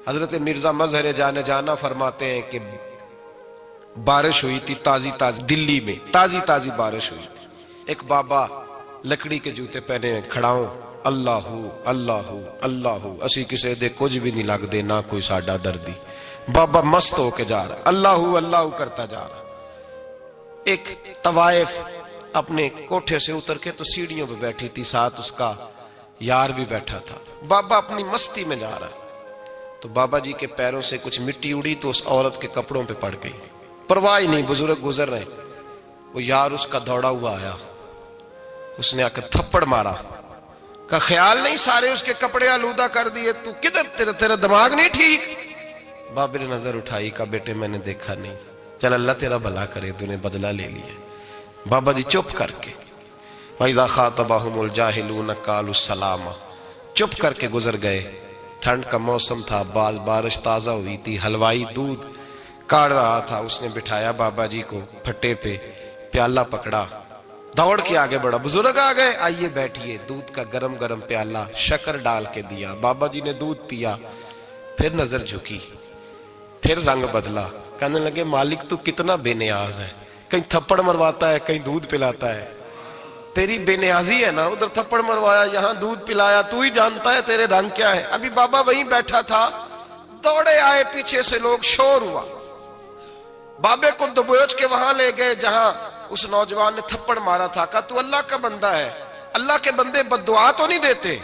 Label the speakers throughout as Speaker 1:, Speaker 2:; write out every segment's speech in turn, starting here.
Speaker 1: حضرت مرزا مظہر جانے جانا فرماتے ہیں کہ بارش ہوئی تھی تازی دلی میں تازی بارش ہوئی تھی. ایک بابا لکڑی کے جوتے پہنے کھڑا ہوں، اللہ اللہ اللہ اسی کسے دے کچھ بھی نہیں لگ دے نہ کوئی ساڈا دردی. بابا مست ہو کے جا رہا اللہ اللہ کرتا جا رہا. ایک طوائف اپنے کوٹھے سے اتر کے تو سیڑھیوں پہ بیٹھی تھی، ساتھ اس کا یار بھی بیٹھا تھا. بابا اپنی مستی میں جا رہا ہے تو بابا جی کے پیروں سے کچھ مٹی اڑی تو اس عورت کے کپڑوں پہ پڑ گئی. پرواہ نہیں، بزرگ گزر رہے. وہ یار اس کا دوڑا ہوا آیا، اس نے آ کے تھپڑ مارا. کا خیال نہیں سارے اس کے کپڑے آلودہ کر دیے، تو کدھر تیرا دماغ نہیں ٹھیک؟ بابے نے نظر اٹھائی، کہا بیٹے میں نے دیکھا نہیں، چل اللہ تیرا بھلا کرے، تو نے بدلہ لے لیا. بابا جی چپ کر کے وَإِذَا خَاطَبَهُمُ الْجَاهِلُونَ قَالُوا السَّلَامَ چپ کر کے گزر گئے. ٹھنڈ کا موسم تھا، بارش تازہ ہوئی تھی، حلوائی دودھ کاڑ رہا تھا. اس نے بٹھایا بابا جی کو پھٹے پہ، پیالہ پکڑا، دوڑ کے آگے بڑھا. بزرگ آ گئے، آئیے بیٹھیے. دودھ کا گرم پیالہ شکر ڈال کے دیا. بابا جی نے دودھ پیا، پھر نظر جھکی، پھر رنگ بدلا. کہنے لگے مالک تو کتنا بے نیاز ہے، کہیں تھپڑ مرواتا ہے کہیں دودھ پلاتا ہے. تیری بے نیازی ہے نا، ادھر تھپڑ مروایا یہاں دودھ پلایا، تو ہی جانتا ہے تیرے رنگ کیا ہے. ابھی بابا وہیں بیٹھا تھا، دوڑے آئے پیچھے سے لوگ، شور ہوا. بابے کو دبوچ کے وہاں لے گئے جہاں اس نوجوان نے تھپڑ مارا تھا. کہا تو اللہ کا بندہ ہے، اللہ کے بندے بد دعا تو نہیں دیتے.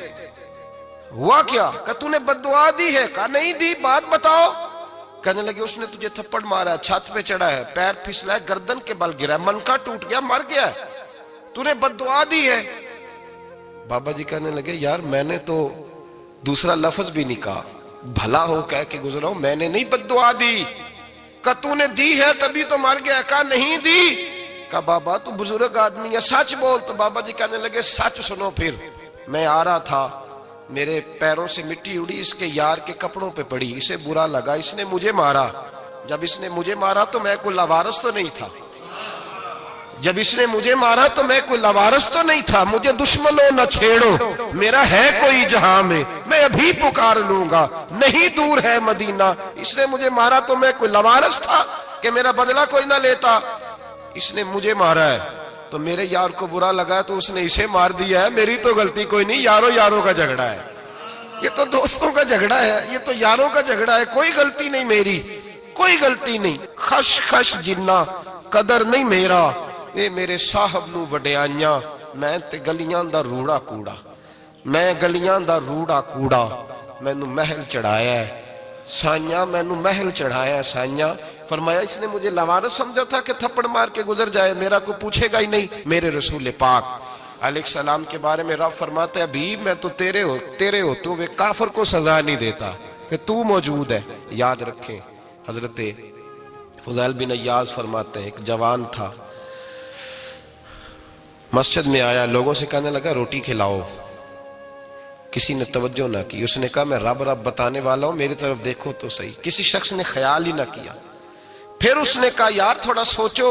Speaker 1: ہوا کیا؟ کہا تو نے بد دعا دی ہے؟ کہا نہیں دی، بات بتاؤ. کہنے لگے اس نے تجھے تھپڑ مارا ہے، چھت پہ چڑھا ہے، پیر پھسلا ہے، گردن کے بل گرا ہے، منکا ٹوٹ گیا، مر گیا ہے، تو نے بد دعا دی ہے. بابا جی کہنے لگے یار میں نے تو دوسرا لفظ بھی نہیں کہا، بھلا ہو کہہ کے گزرا ہوں، میں نے نہیں بد دعا دی. کہا تو نے دی ہے تبھی تو مر گیا. کہا نہیں دی. کہا بابا تو بزرگ آدمی ہے، سچ بول. تو بابا جی کہنے لگے سچ سنو. پھر میں آ رہا تھا، میرے پیروں سے مٹی اڑی، اس کے یار کے کپڑوں پہ پڑی، اسے برا لگا، اس نے مجھے مارا. جب اس نے مجھے مارا تو میں کوئی لاوارث تو نہیں تھا، جب اس نے مجھے مارا تو میں کوئی لاوارث تو نہیں تھا. مجھے دشمنوں نہ چھیڑو، میرا ہے کوئی جہاں میں ابھی پکار لوں گا، نہیں دور ہے مدینہ. اس نے مجھے مارا تو میں کوئی لاوارث تھا کہ میرا بدلہ کوئی نہ لیتا. اس نے مجھے مارا ہے تو میرے یار کو برا لگا تو اس نے اسے مار دیا ہے، میری تو غلطی کوئی نہیں. یاروں کا جھگڑا ہے، یہ تو دوستوں کا جھگڑا ہے، یہ تو یاروں کا جھگڑا ہے، کوئی غلطی نہیں میری، کوئی غلطی نہیں. خش جنہ قدر نہیں میرا، اے میرے صاحب نو وڈیائیاں، میں تے گلیاں دا روڑا کوڑا، میں گلیاں دا روڑا کوڑا. میں نو محل چڑھایا ہے سائیاں، میں نو محل چڑھایا ہے سائیاں. فرمایا اس نے مجھے لوارث سمجھا تھا کہ تھپڑ مار کے گزر جائے، میرا کو پوچھے گا ہی نہیں. میرے رسول پاک علیہ السلام کے بارے میں رب فرماتا ہے ابھی میں تو تیرے ہوتے ہوئے کافر کو سزا نہیں دیتا کہ تو موجود ہے. یاد رکھیں حضرت فضیل بن عیاض فرماتے ہیں ایک جوان تھا، مسجد میں آیا، لوگوں سے کہنے لگا روٹی کھلاؤ. کسی نے توجہ نہ کی. اس نے کہا میں رب بتانے والا ہوں، میری طرف دیکھو تو صحیح. کسی شخص نے خیال ہی نہ کیا. پھر اس نے کہا یار تھوڑا سوچو.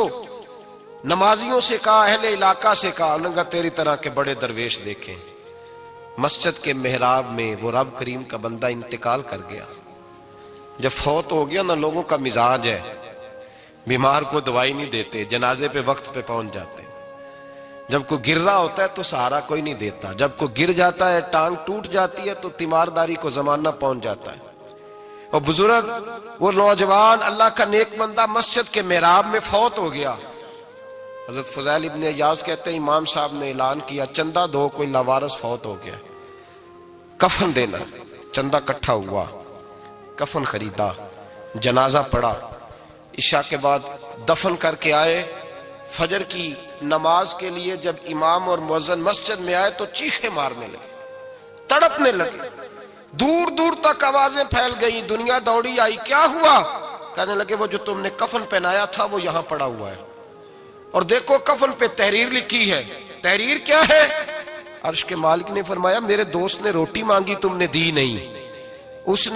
Speaker 1: نمازیوں سے کہا، اہل علاقہ سے کہا، انہوں نے کہا تیری طرح کے بڑے درویش دیکھیں. مسجد کے محراب میں وہ رب کریم کا بندہ انتقال کر گیا. جب فوت ہو گیا نا، لوگوں کا مزاج ہے، بیمار کو دوائی نہیں دیتے، جنازے پہ وقت پہ پہنچ جاتے. جب کوئی گر رہا ہوتا ہے تو سہارا کوئی نہیں دیتا، جب کوئی گر جاتا ہے ٹانگ ٹوٹ جاتی ہے تو تیمارداری کو زمانہ پہنچ جاتا ہے. اور بزرگ وہ نوجوان اللہ کا نیک بندہ مسجد کے محراب میں فوت ہو گیا. حضرت فضیل ابن عیاض کہتے ہیں امام صاحب نے اعلان کیا چندہ دو، کوئی لاوارث فوت ہو گیا، کفن دینا. چندہ کٹھا ہوا، کفن خریدا، جنازہ پڑا. عشاء کے بعد دفن کر کے آئے. فجر کی نماز کے لیے جب امام اور مؤذن مسجد میں آئے تو چیخیں مارنے لگے، تڑپنے لگے. دور دور تک آوازیں پھیل گئی، دنیا دوڑی آئی. کیا ہوا؟ کہنے لگے وہ جو تم نے کفن پہنایا تھا وہ یہاں پڑا ہوا ہے، اور دیکھو کفن پہ تحریر لکھی ہے. تحریر کیا ہے؟ عرش کے مالک نے فرمایا میرے دوست نے روٹی مانگی تم نے دی نہیں، اس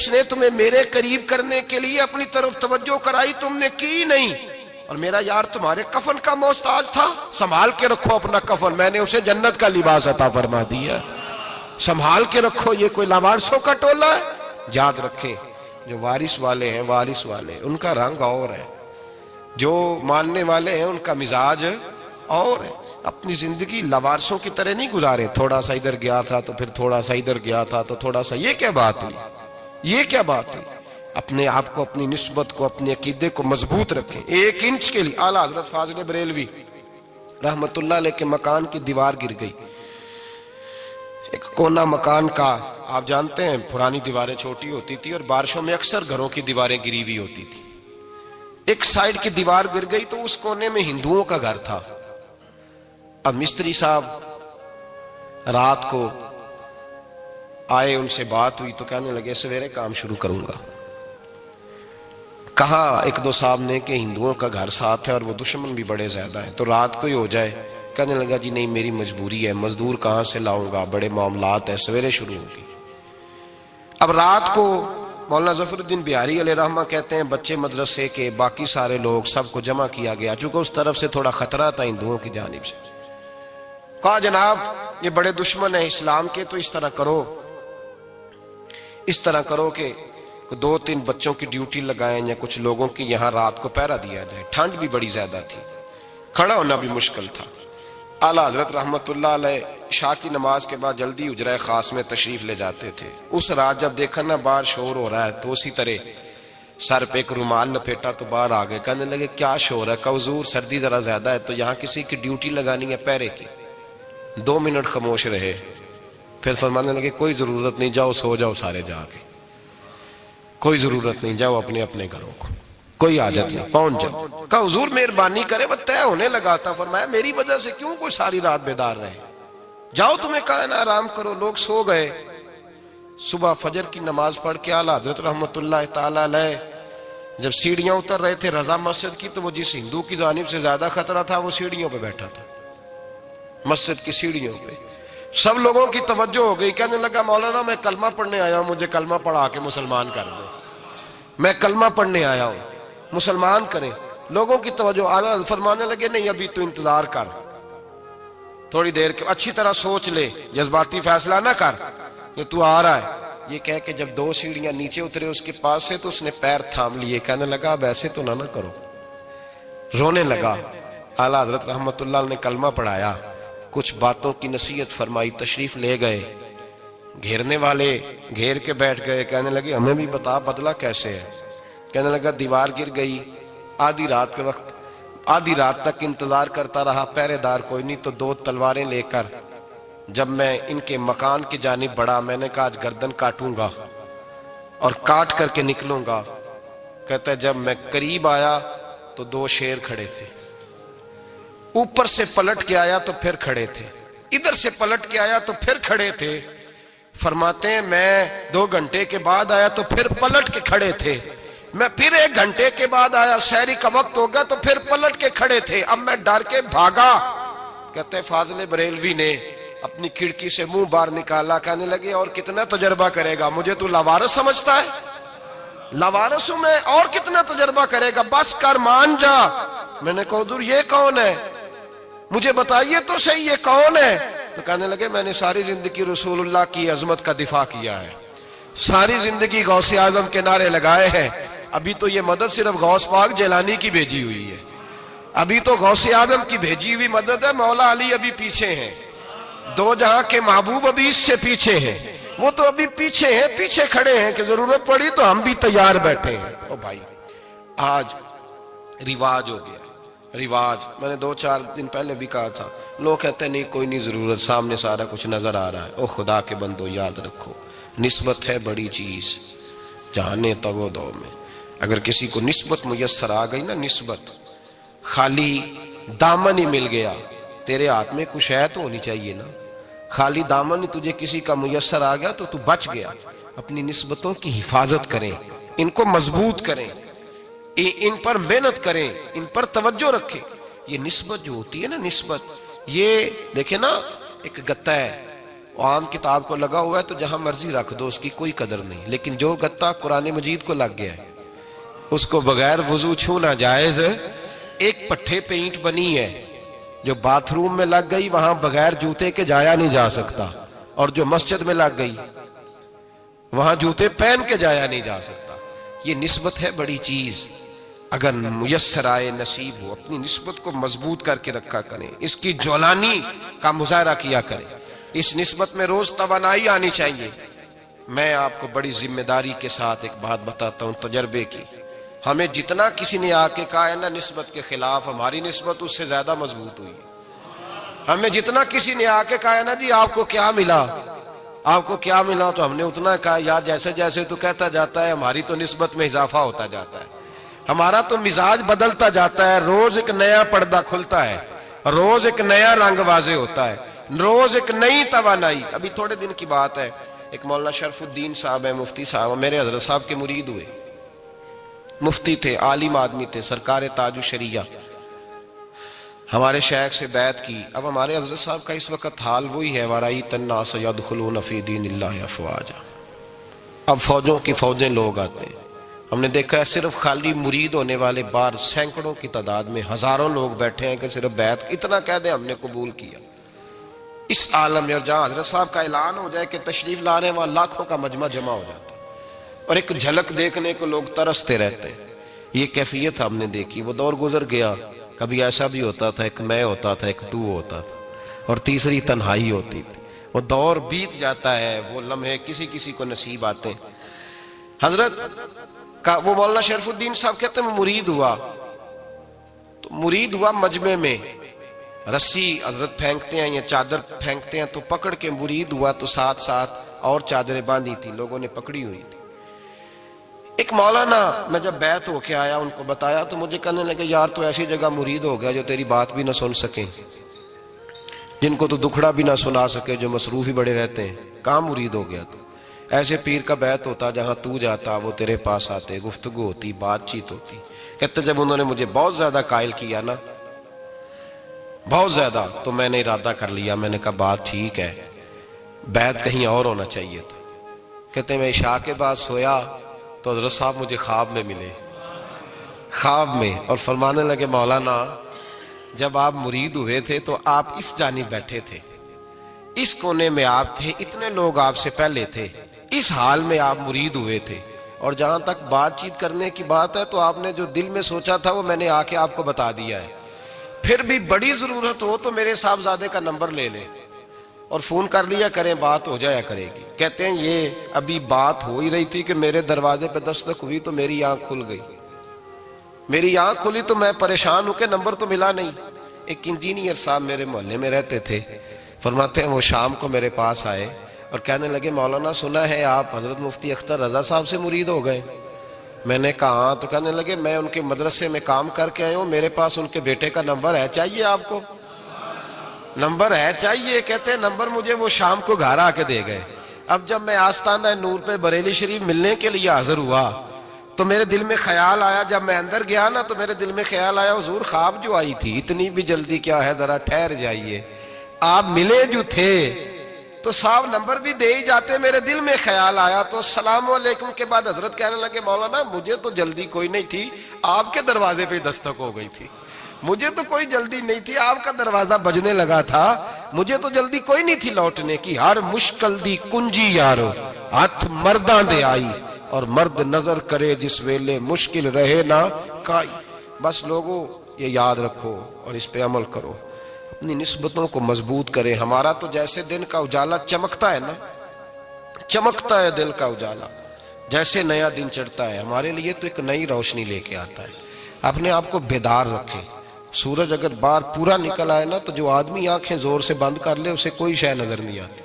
Speaker 1: نے تمہیں میرے قریب کرنے کے لیے اپنی طرف توجہ کرائی، تم نے کی نہیں. اور میرا یار تمہارے کفن کا محتاج تھا، سنبھال کے رکھو اپنا کفن، میں نے اسے جنت کا لباس عطا فرما دیا، سنبھال کے رکھو. یہ کوئی لاوارثوں کا ٹولہ ہے؟ یاد رکھیں جو وارث والے ہیں، وارث والے ان کا رنگ اور ہے، جو ماننے والے ہیں ان کا مزاج اور ہے۔ اپنی زندگی لوارثوں کی طرح نہیں گزارے، تھوڑا سا ادھر گیا تھا تو پھر تھوڑا سا ادھر گیا تھا تو تھوڑا سا، یہ کیا بات ہوئی، یہ کیا بات ہوئی؟ اپنے آپ کو، اپنی نسبت کو، اپنے عقیدے کو مضبوط رکھیں۔ 1 انچ کے لیے اعلیٰ حضرت فاضل بریلوی رحمت اللہ علیہ کے مکان کی دیوار گر گئی، ایک کونا مکان کا، آپ جانتے ہیں پرانی دیواریں چھوٹی ہوتی تھی اور بارشوں میں اکثر گھروں کی دیواریں گری ہوئی ہوتی تھی، ایک سائیڈ کی دیوار گر گئی تو اس کونے میں ہندوؤں کا گھر تھا۔ اب مستری صاحب رات کو آئے، ان سے بات ہوئی تو کہنے لگے سویرے کام شروع کروں گا۔ کہا 1-2 صاحب نے کہ ہندوؤں کا گھر ساتھ ہے اور وہ دشمن بھی بڑے زیادہ ہیں، تو رات کو ہی ہو جائے۔ کہنے لگا جی نہیں، میری مجبوری ہے، مزدور کہاں سے لاؤں گا، بڑے معاملات ہیں، سویرے شروع ہوگی۔ اب رات کو مولانا ظفر الدین بہاری علیہ رحمہ کہتے ہیں بچے مدرسے کے، باقی سارے لوگ، سب کو جمع کیا گیا، چونکہ اس طرف سے تھوڑا خطرہ تھا ہندوؤں کی جانب سے۔ کہا جناب یہ بڑے دشمن ہیں اسلام کے، تو اس طرح کرو کہ 2-3 بچوں کی ڈیوٹی لگائیں یا کچھ لوگوں کی یہاں رات کو پہرا دیا جائے، ٹھنڈ بھی بڑی زیادہ تھی، کھڑا ہونا بھی مشکل تھا۔ اعلیٰ حضرت رحمت اللہ علیہ عشاء کی نماز کے بعد جلدی حجرہ خاص میں تشریف لے جاتے تھے۔ اس رات جب دیکھا نا باہر شور ہو رہا ہے تو اسی طرح سر پہ ایک رومال لپیٹا تو باہر آ گئے، کہنے لگے کیا شور ہے؟ کہ حضور سردی ذرا زیادہ ہے تو یہاں کسی کی ڈیوٹی لگانی ہے پہرے کی۔ 2 منٹ خاموش رہے، پھر فرمانے لگے کوئی ضرورت نہیں، جاؤ سو جاؤ سارے جا کے، کوئی ضرورت نہیں، جاؤ اپنے اپنے گھروں کو، کوئی حاجت نہیں، پہنچ جاؤ۔ کہا حضور مہربانی کرے، وہ طے ہونے لگا تھا۔ فرمایا میری وجہ سے کیوں کوئی ساری رات بیدار رہے، جاؤ تمہیں کہا نا آرام کرو۔ لوگ سو گئے۔ صبح فجر کی نماز پڑھ کے اعلیٰ حضرت رحمت اللہ تعالی علیہ جب سیڑھیاں اتر رہے تھے رضا مسجد کی، تو وہ جس ہندو کی جانب سے زیادہ خطرہ تھا وہ سیڑھیوں پہ بیٹھا تھا، مسجد کی سیڑھیوں پہ۔ سب لوگوں کی توجہ ہو گئی، کہنے لگا مولانا میں کلمہ پڑھنے آیا ہوں، مجھے کلمہ پڑھا کے مسلمان کر دیں، میں کلمہ پڑھنے آیا ہوں، مسلمان کریں۔ لوگوں کی توجہ، اعلیٰ فرمانے لگے نہیں ابھی تو انتظار کر، تھوڑی دیر کے، اچھی طرح سوچ لے، جذباتی فیصلہ نہ کر کہ تو آ رہا ہے۔ یہ کہہ کے جب 2 سیڑھیاں نیچے اترے اس کے پاس سے تو اس نے پیر تھام لیے، کہنے لگا اب ایسے تو نہ کرو، رونے لگا۔ اعلیٰ حضرت رحمت اللہ نے کلمہ پڑھایا، کچھ باتوں کی نصیحت فرمائی، تشریف لے گئے۔ گھیرنے والے گھیر کے بیٹھ گئے، کہنے لگے ہمیں بھی بتا بدلہ کیسے ہے۔ کہنے لگا دیوار گر گئی، آدھی رات کے وقت، آدھی رات تک انتظار کرتا رہا، پہرے دار کوئی نہیں، تو 2 تلواریں لے کر جب میں ان کے مکان کی جانب بڑھا، میں نے کہا آج گردن کاٹوں گا اور کاٹ کر کے نکلوں گا۔ کہتا ہے جب میں قریب آیا تو 2 شیر کھڑے تھے، اوپر سے پلٹ کے آیا تو پھر کھڑے تھے، ادھر سے پلٹ کے آیا تو پھر کھڑے تھے۔ فرماتے ہیں میں 2 گھنٹے کے بعد آیا تو پھر پلٹ کے کھڑے تھے، میں پھر 1 گھنٹے کے بعد آیا، سحری کا وقت ہو گیا تو پھر پلٹ کے کھڑے تھے، اب میں ڈر کے بھاگا۔ کہتے ہیں فاضل بریلوی نے اپنی کھڑکی سے منہ باہر نکالا، کہنے لگے اور کتنا تجربہ کرے گا، مجھے تو لاوارث سمجھتا ہے، لاوارث ہوں میں، اور کتنا تجربہ کرے گا، بس کر مان جا۔ میں نے کہا حضور یہ کون ہے، مجھے بتائیے تو صحیح یہ کون ہے۔ تو کہنے لگے میں نے ساری زندگی رسول اللہ کی عظمت کا دفاع کیا ہے، ساری زندگی غوث اعظم کے نعرے لگائے ہیں، ابھی تو یہ مدد صرف غوث پاک جیلانی کی بھیجی ہوئی ہے، ابھی تو غوث اعظم کی بھیجی ہوئی مدد ہے، مولا علی ابھی پیچھے ہیں، 2 جہاں کے محبوب ابھی اس سے پیچھے ہیں، وہ تو ابھی پیچھے ہیں، پیچھے کھڑے ہیں کہ ضرورت پڑی تو ہم بھی تیار بیٹھے ہیں۔ او بھائی آج رواج ہو گیا، رواج، میں نے 2-4 دن پہلے بھی کہا تھا، لوگ کہتے ہیں نہیں کوئی نہیں ضرورت، سامنے سارا کچھ نظر آ رہا ہے۔ او خدا کے بندو یاد رکھو نسبت ہے بڑی چیز، جانے تگو دو میں، اگر کسی کو نسبت میسر آ گئی نا، نسبت، خالی دامن ہی مل گیا، تیرے ہاتھ میں کچھ ہے تو ہونی چاہیے نا، خالی دامن ہی تجھے کسی کا میسر آ گیا تو بچ گیا۔ اپنی نسبتوں کی حفاظت کریں، ان کو مضبوط کریں، ان پر محنت کریں، ان پر توجہ رکھیں۔ یہ نسبت جو ہوتی ہے نا، نسبت، یہ دیکھیں نا ایک گتا ہے، عام کتاب کو لگا ہوا ہے تو جہاں مرضی رکھ دو، اس کی کوئی قدر نہیں، لیکن جو گتا قرآن مجید کو لگ گیا ہے اس کو بغیر وضو چھونا جائز ہے۔ ایک پٹھے پہ اینٹ بنی ہے جو باتھ روم میں لگ گئی، وہاں بغیر جوتے کے جایا نہیں جا سکتا، اور جو مسجد میں لگ گئی وہاں جوتے پہن کے جایا نہیں جا سکتا. یہ نسبت ہے بڑی چیز. اگر میسر آئے نصیب ہو اپنی نسبت کو مضبوط کر کے رکھا کریں, اس کی جولانی کا مظاہرہ کیا کریں. اس نسبت میں روز توانائی آنی چاہیے. میں آپ کو بڑی ذمہ داری کے ساتھ ایک بات بتاتا ہوں تجربے کی. ہمیں جتنا کسی نے آ کے کہا ہے نا نسبت کے خلاف, ہماری نسبت اس سے زیادہ مضبوط ہوئی. ہمیں جتنا کسی نے آ کے کہا ہے نا جی آپ کو کیا ملا, آپ کو کیا ملا, تو ہم نے اتنا کہا یار جیسے جیسے تو کہتا جاتا ہے ہماری تو نسبت میں اضافہ ہوتا جاتا ہے, ہمارا تو مزاج بدلتا جاتا ہے. روز ایک نیا پردہ کھلتا ہے, روز ایک نیا رنگ واضح ہوتا ہے, روز ایک نئی توانائی. ابھی تھوڑے دن کی بات ہے, ایک مولانا شرف الدین صاحب ہے, مفتی صاحب, میرے حضرت صاحب کے مرید ہوئے. مفتی تھے, عالم آدمی تھے, سرکار تاج الشریعہ. ہمارے شیخ سے بیعت کی. اب ہمارے حضرت صاحب کا اس وقت حال وہی ہے وَرَأَيْتَ النَّاسَ يَدْخُلُونَ فِي دِينِ اللَّهِ أَفْوَاجًا. اب فوجوں کی فوجیں لوگ آتے ہیں. ہم نے دیکھا ہے صرف خالی مرید ہونے والے بار سینکڑوں کی تعداد میں ہزاروں لوگ بیٹھے ہیں کہ صرف بیعت اتنا کہہ دیں ہم نے قبول کیا. اس عالم میں اور جہاں حضرت صاحب کا اعلان ہو جائے کہ تشریف لا رہے ہیں وہاں لاکھوں کا مجمع جمع ہو جاتا ہے اور ایک جھلک دیکھنے کو لوگ ترستے رہتے ہیں. یہ کیفیت ہم نے دیکھی. وہ دور گزر گیا. کبھی ایسا بھی ہوتا تھا ایک میں ہوتا تھا, ایک تو ہوتا تھا, اور تیسری تنہائی ہوتی تھی. وہ دور بیت جاتا ہے, وہ لمحے کسی کسی کو نصیب آتے ہیں. حضرت کا وہ مولانا شرف الدین صاحب کہتے ہیں مرید ہوا, تو مرید ہوا مجمع میں رسی حضرت پھینکتے ہیں یا چادر پھینکتے ہیں تو پکڑ کے مرید ہوا, تو ساتھ ساتھ اور چادریں باندھی تھی, لوگوں نے پکڑی ہوئی تھی. ایک مولانا, میں جب بیعت ہو کے آیا ان کو بتایا تو مجھے کہنے لگے یار تو ایسی جگہ مرید ہو گیا جو تیری بات بھی نہ سن سکیں, جن کو تو دکھڑا بھی نہ سنا سکے, جو مصروف ہی بڑے رہتے ہیں, کہاں مرید ہو گیا تو. ایسے پیر کا بیعت ہوتا جہاں تو جاتا وہ تیرے پاس آتے, گفتگو ہوتی, بات چیت ہوتی. کہتے جب انہوں نے مجھے بہت زیادہ قائل کیا نا, بہت زیادہ, تو میں نے ارادہ کر لیا. میں نے کہا بات ٹھیک ہے, بیعت کہیں اور ہونا چاہیے تھا. کہتے ہیں میں عشاء کے بعد سویا تو حضرت صاحب مجھے خواب میں ملے, خواب میں, اور فرمانے لگے مولانا جب آپ مرید ہوئے تھے تو آپ اس جانب بیٹھے تھے, اس کونے میں آپ تھے, اتنے لوگ آپ سے پہلے تھے, اس حال میں آپ مرید ہوئے تھے, اور جہاں تک بات چیت کرنے کی بات ہے تو آپ نے جو دل میں سوچا تھا وہ میں نے آ کے آپ کو بتا دیا ہے. پھر بھی بڑی ضرورت ہو تو میرے صاحبزادے کا نمبر لے لیں اور فون کر لیا کریں, بات ہو جایا کرے گی. کہتے ہیں یہ ابھی بات ہو ہی رہی تھی کہ میرے دروازے پہ دستک ہوئی تو میری آنکھ کھل گئی. میری آنکھ کھلی تو میں پریشان ہوں کہ نمبر تو ملا نہیں. ایک انجینئر صاحب میرے محلے میں رہتے تھے, فرماتے ہیں وہ شام کو میرے پاس آئے اور کہنے لگے مولانا سنا ہے آپ حضرت مفتی اختر رضا صاحب سے مرید ہو گئے. میں نے کہا ہاں. تو کہنے لگے میں ان کے مدرسے میں کام کر کے آئے ہوں, میرے پاس ان کے بیٹے کا نمبر ہے, چاہیے آپ کو؟ نمبر ہے چاہیے. کہتے ہیں نمبر مجھے وہ شام کو گھر آ کے دے گئے. اب جب میں آستانہ نور پہ بریلی شریف ملنے کے لیے حاضر ہوا تو میرے دل میں خیال آیا, جب میں اندر گیا نا تو میرے دل میں خیال آیا حضور خواب جو آئی تھی اتنی بھی جلدی کیا ہے, ذرا ٹھہر جائیے, آپ ملے جو تھے تو صاحب نمبر بھی دے ہی جاتے. میرے دل میں خیال آیا تو السلام علیکم کے بعد حضرت کہنے لگے مولانا مجھے تو جلدی کوئی نہیں تھی, آپ کے دروازے پہ دستک ہو گئی تھی. مجھے تو کوئی جلدی نہیں تھی, آپ کا دروازہ بجنے لگا تھا, مجھے تو جلدی کوئی نہیں تھی لوٹنے کی. ہر مشکل دی کنجی یارو ہاتھ مرداں دے آئی, اور مرد نظر کرے جس ویلے مشکل رہے نہ کائی. بس لوگوں یہ یاد رکھو اور اس پہ عمل کرو, اپنی نسبتوں کو مضبوط کریں. ہمارا تو جیسے دن کا اجالا چمکتا ہے نا, چمکتا ہے دل کا اجالا, جیسے نیا دن چڑھتا ہے ہمارے لیے تو ایک نئی روشنی لے کے آتا ہے. اپنے آپ کو بیدار رکھیں. سورج اگر باہر پورا نکل آئے نا تو جو آدمی آنکھیں زور سے بند کر لے اسے کوئی شے نظر نہیں آتی.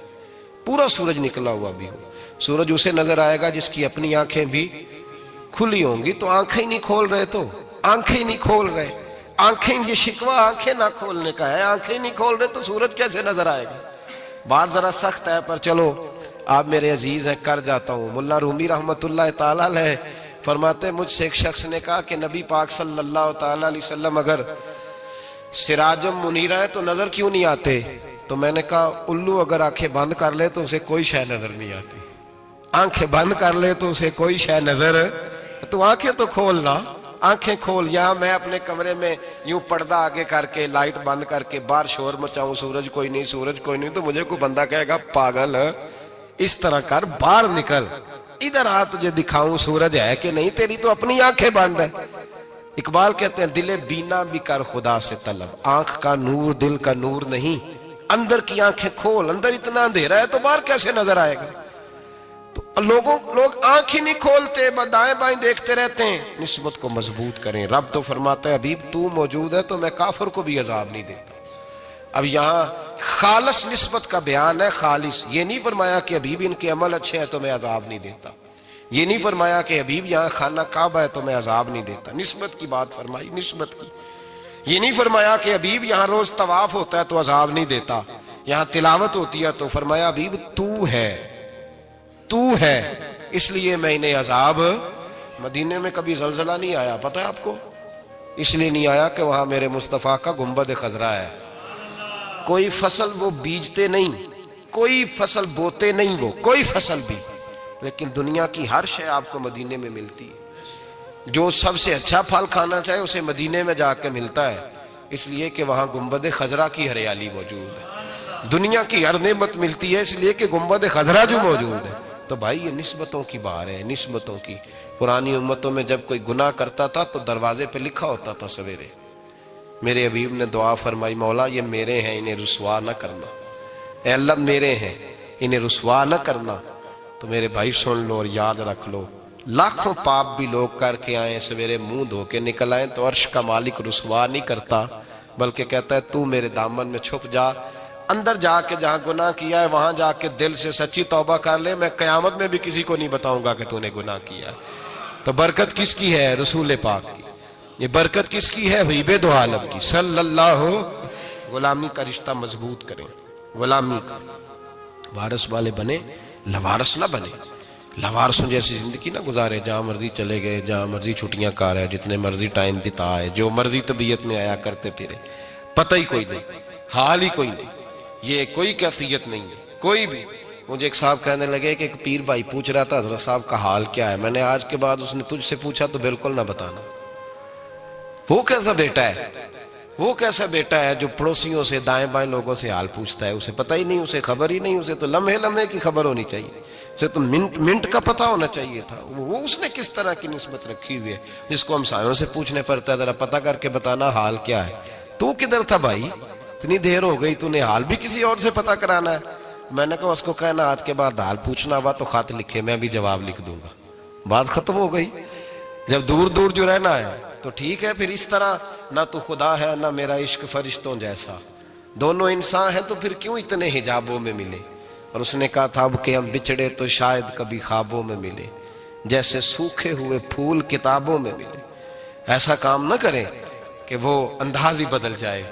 Speaker 1: پورا سورج نکلا ہوا بھی ہو, سورج اسے نظر آئے گا جس کی اپنی آنکھیں بھی کھلی ہوں گی. تو آنکھیں نہیں کھول رہے, تو آنکھیں نہیں کھول رہے, آنکھیں, یہ شکوہ آنکھیں نہ کھولنے کا ہے, آنکھیں نہیں کھول رہے تو سورج کیسے نظر آئے گا. بات ذرا سخت ہے پر چلو آپ میرے عزیز ہیں, کر جاتا ہوں. ملا رومی رحمت اللہ تعالیٰ علیہ فرماتے مجھ سے ایک شخص نے کہا کہ نبی پاک صلی اللہ تعالیٰ علیہ وسلم اگر سراجم منیرہ ہے تو نظر کیوں نہیں آتے؟ تو میں نے کہا الو اگر آنکھیں بند کر لے تو اسے کوئی شے نظر نہیں آتی. آنکھیں بند کر لے تو اسے کوئی شے نظر, تو آنکھیں تو کھولنا, آنکھیں کھول. یہاں میں اپنے کمرے میں یوں پردہ آگے کر کے لائٹ بند کر کے باہر شور مچاؤں, سورج کوئی نہیں, سورج کوئی نہیں, تو مجھے کوئی بندہ کہے گا پاگل, اس طرح کر, باہر نکل. ادھر آ تجھے دکھاؤں سورج ہے کہ نہیں، تیری تو اپنی آنکھیں بند ہے۔ اقبال کہتے ہیں دل بینا بھی کر خدا سے طلب، آنکھ کا نور دل کا نور نہیں، اندر کی آنکھیں کھول، اندر اتنا اندھیرا ہے تو باہر کیسے نظر آئے گا؟ تو لوگ آنکھ ہی نہیں کھولتے، دائیں بائیں دیکھتے رہتے ہیں۔ نسبت کو مضبوط کریں۔ رب تو فرماتا ہے حبیب تو موجود ہے تو میں کافر کو بھی عذاب نہیں دیتا۔ اب یہاں خالص نسبت کا بیان ہے، خالص، یہ نہیں فرمایا کہ حبیب ان کے عمل اچھے ہیں تو میں عذاب نہیں دیتا، یہ نہیں فرمایا کہ حبیب یہاں خانہ کعبہ ہے تو میں عذاب نہیں دیتا، نسبت کی بات فرمائی، نسبت کی۔ یہ نہیں فرمایا کہ حبیب یہاں روز طواف ہوتا ہے تو عذاب نہیں دیتا، یہاں تلاوت ہوتی ہے تو فرمایا حبیب تو ہے اس لیے میں انہیں عذاب۔ مدینے میں کبھی زلزلہ نہیں آیا، پتہ ہے آپ کو؟ اس لیے نہیں آیا کہ وہاں میرے مصطفیٰ کا گنبد خضرا ہے۔ کوئی فصل وہ بیجتے نہیں، کوئی فصل بوتے نہیں، وہ کوئی فصل بھی، لیکن دنیا کی ہر شے آپ کو مدینے میں ملتی ہے۔ جو سب سے اچھا پھل کھانا چاہے اسے مدینے میں جا کے ملتا ہے، اس لیے کہ وہاں گنبد خضرا کی ہریالی موجود ہے۔ دنیا کی ہر نعمت ملتی ہے اس لیے کہ گنبد خضرا جو موجود ہے۔ تو بھائی یہ نسبتوں کی بات ہے، نسبتوں کی۔ پرانی امتوں میں جب کوئی گناہ کرتا تھا تو دروازے پہ لکھا ہوتا تھا سویرے، میرے حبیب نے دعا فرمائی مولا یہ میرے ہیں انہیں رسوا نہ کرنا، اے اللہ میرے ہیں انہیں رسوا نہ کرنا۔ تو میرے بھائی سن لو اور یاد رکھ لو، لاکھوں پاپ بھی لوگ کر کے آئیں، سویرے منہ دھو کے نکل آئیں تو عرش کا مالک رسوا نہیں کرتا، بلکہ کہتا ہے تو میرے دامن میں چھپ جا، اندر جا کے جہاں گناہ کیا ہے وہاں جا کے دل سے سچی توبہ کر لے، میں قیامت میں بھی کسی کو نہیں بتاؤں گا کہ تو نے گناہ کیا ہے۔ تو برکت کس کی ہے؟ رسول پاک کی۔ یہ برکت کس کی ہے؟ حبیب دو عالم کی صلی اللہ۔ غلامی کا رشتہ مضبوط کریں، غلامی کا وارث والے بنے، لوارث نہ بنے۔ لوارثوں جیسی زندگی نہ گزارے، جہاں مرضی چلے گئے، جہاں مرضی چھٹیاں کار ہے، جتنے مرضی ٹائم بتا ہے، جو مرضی طبیعت میں آیا کرتے پھرے، پتہ ہی کوئی نہیں، حال ہی کوئی نہیں، یہ کوئی کیفیت نہیں ہے کوئی بھی۔ مجھے ایک صاحب کہنے لگے کہ ایک پیر بھائی پوچھ رہا تھا حضرت صاحب کا حال کیا ہے، میں نے آج کے بعد اس نے تجھ سے پوچھا تو بالکل نہ بتانا۔ وہ کیسا بیٹا ہے، وہ کیسا بیٹا ہے جو پڑوسیوں سے دائیں بائیں لوگوں سے حال پوچھتا ہے، اسے پتہ ہی نہیں، اسے خبر ہی نہیں، اسے تو لمحے لمحے کی خبر ہونی چاہیے، اسے تو منٹ منٹ کا پتہ ہونا چاہیے تھا۔ وہ اس نے کس طرح کی نسبت رکھی ہوئی ہے جس کو ہم سایوں سے پوچھنے پڑتا ہے ذرا پتہ کر کے بتانا حال کیا ہے۔ تو کدھر تھا بھائی، اتنی دیر ہو گئی، تو نے حال بھی کسی اور سے پتہ کرانا ہے؟ میں نے کہا اس کو کہنا آج کے بعد حال پوچھنا ہوا تو خط لکھے، میں بھی جواب لکھ دوں گا، بات ختم ہو گئی۔ جب دور دور جو رہنا ہے تو ٹھیک ہے، پھر اس طرح نہ تو خدا ہے نہ میرا عشق فرشتوں جیسا، دونوں انسان ہیں تو پھر کیوں اتنے حجابوں میں ملے؟ اور اس نے کہا تھا اب کہ ہم بچھڑے تو شاید کبھی خوابوں میں ملے، جیسے سوکھے ہوئے پھول کتابوں میں ملے۔ ایسا کام نہ کریں کہ وہ انداز ہی بدل جائے،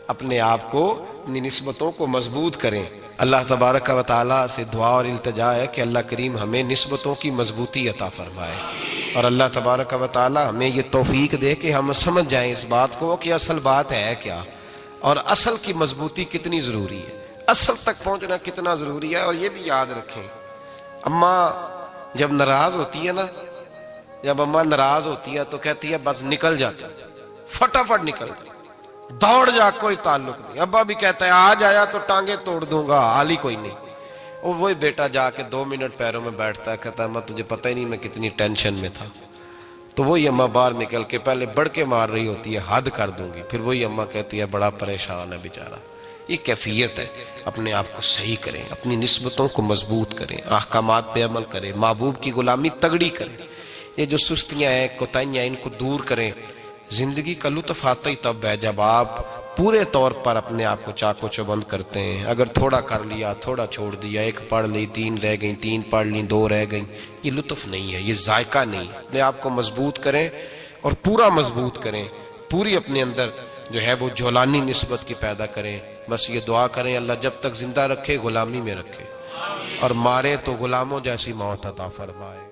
Speaker 1: اپنے آپ کو، اپنی نسبتوں کو مضبوط کریں۔ اللہ تبارک و تعالیٰ سے دعا اور التجا ہے کہ اللہ کریم ہمیں نسبتوں کی مضبوطی عطا فرمائے، اور اللہ تبارک و تعالیٰ ہمیں یہ توفیق دے کہ ہم سمجھ جائیں اس بات کو کہ اصل بات ہے کیا، اور اصل کی مضبوطی کتنی ضروری ہے، اصل تک پہنچنا کتنا ضروری ہے۔ اور یہ بھی یاد رکھیں، اماں جب ناراض ہوتی ہے نا، جب اماں ناراض ہوتی ہے تو کہتی ہے بس نکل جاتا، فٹافٹ نکل جاتا، دوڑ جا، کوئی تعلق نہیں۔ ابا بھی کہتا ہے آج آیا تو ٹانگیں توڑ دوں گا، حال ہی کوئی نہیں۔ اور وہی بیٹا جا کے 2 منٹ پیروں میں بیٹھتا ہے، کہتا ہے اماں تجھے پتہ ہی نہیں میں کتنی ٹینشن میں تھا۔ تو وہی اماں باہر نکل کے پہلے بڑھ کے مار رہی ہوتی ہے حد کر دوں گی، پھر وہی اماں کہتی ہے بڑا پریشان ہے بیچارہ۔ یہ کیفیت ہے، اپنے آپ کو صحیح کریں، اپنی نسبتوں کو مضبوط کریں، احکامات پہ عمل کریں، محبوب کی غلامی تگڑی کریں۔ یہ جو سستیاں ہیں، کوتاہیاں، ان کو دور کریں۔ زندگی کا لطف آتا ہی تب ہے جب آپ پورے طور پر اپنے آپ کو چاقو چوبند کرتے ہیں۔ اگر تھوڑا کر لیا، تھوڑا چھوڑ دیا، 1 پڑھ لی، 3 رہ گئیں، 3 پڑھ لیں، 2 رہ گئیں، یہ لطف نہیں ہے، یہ ذائقہ نہیں۔ اپنے آپ کو مضبوط کریں اور پورا مضبوط کریں، پوری اپنے اندر جو ہے وہ جولانی نسبت کی پیدا کریں۔ بس یہ دعا کریں اللہ جب تک زندہ رکھے غلامی میں رکھے، اور مارے تو غلاموں جیسی موت عطا فرمائے۔